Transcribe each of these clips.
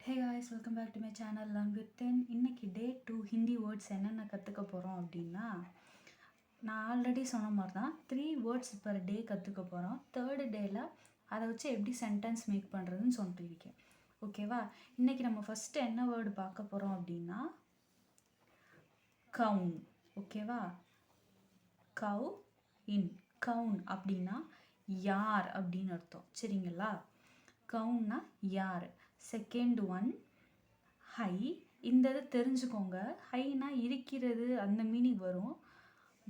Hey guys, welcome back to my channel Learn with 10. இன்னைக்கு டே 2 Hindi words என்னென்ன கற்றுக்க போகிறோம் அப்படின்னா, நான் ஆல்ரெடி சொன்ன மாதிரி தான் 3 வேர்ட்ஸ் பர் டே கற்றுக்க போகிறோம். தேர்டு டேயில் அதை வச்சு எப்படி சென்டென்ஸ் மேக் பண்ணுறதுன்னு சொல்லிட்டு இருக்கேன். ஓகேவா? இன்றைக்கி நம்ம ஃபஸ்ட்டு என்ன வேர்டு பார்க்க போகிறோம் அப்படின்னா கவுன். ஓகேவா? கவ் இன். கவுன் அப்படின்னா யார் அப்படின்னு அர்த்தம். சரிங்களா? கவுன்னா யார். Second one high. இந்த இது தெரிஞ்சுக்கோங்க. ஹைனா இருக்கிறது அந்த மீனிங் வரும்.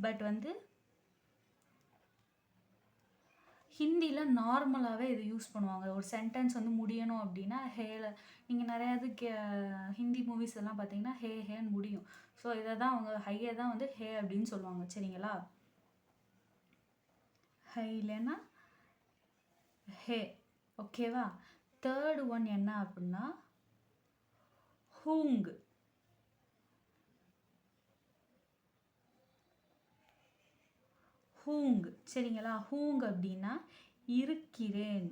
பட் ஹிந்தியில் நார்மலாகவே இது யூஸ் பண்ணுவாங்க. ஒரு சென்டென்ஸ் முடியணும் அப்படின்னா ஹேல நீங்கள் நிறையா இது ஹிந்தி மூவிஸ் எல்லாம் பார்த்தீங்கன்னா ஹேன்னு முடியும். ஸோ இதை தான் அவங்க ஹையை தான் ஹே அப்படின்னு சொல்லுவாங்க. சரிங்களா? ஹை இல்லைன்னா ஹே. ஓகேவா? தேர்டு ஒன் என்ன அப்படின்னா ஹூங். ஹூங். சரிங்களா? ஹூங் அப்படின்னா இருக்கிறேன்.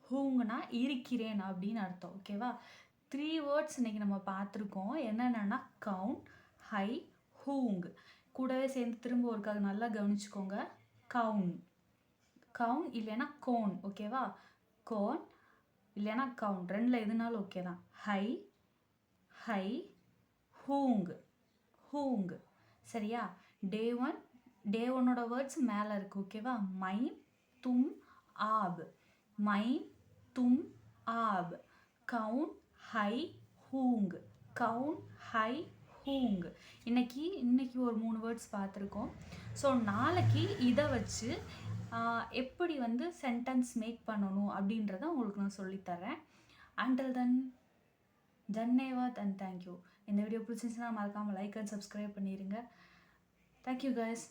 ஹூங்னா இருக்கிறேன் அப்படின்னு அர்த்தம். ஓகேவா? 3 வேர்ட்ஸ் இன்னைக்கு நம்ம பார்த்துருக்கோம். என்னென்னா கவுன், ஹை, ஹூங். கூடவே சேர்ந்து திரும்ப ஒருக்காக நல்லா கவனிச்சுக்கோங்க. கவுன். கவுன் இல்லைன்னா கோன். ஓகேவா? கோன் இல்லைன்னா கவுன். ரெண்டில் எதுனாலும் ஓகே தான். ஹை, ஹை, ஹூங். ஹூங். சரியா? டே ஒன்னோட வேர்ட்ஸ் மேலே இருக்குது. ஓகேவா? மைம், தும், ஆப். மைம், தும், ஆப். கவுன், ஹை, ஹூங். கவுன், ஹை, ஹூங். இன்னைக்கு ஒரு 3 வேர்ட்ஸ் பார்த்துருக்கோம். ஸோ நாளைக்கு இதை வச்சு எப்படி சென்டென்ஸ் மேக் பண்ணணும் அப்படின்றத உங்களுக்கு நான் சொல்லித்தரேன். அண்டில் தென் தன்யவாத் அண்ட் தேங்க்யூ. இந்த வீடியோ பிடிச்சிருந்துச்சுன்னா மறக்காமல் லைக் அண்ட் சப்ஸ்கிரைப் பண்ணிடுங்க. Thank you guys.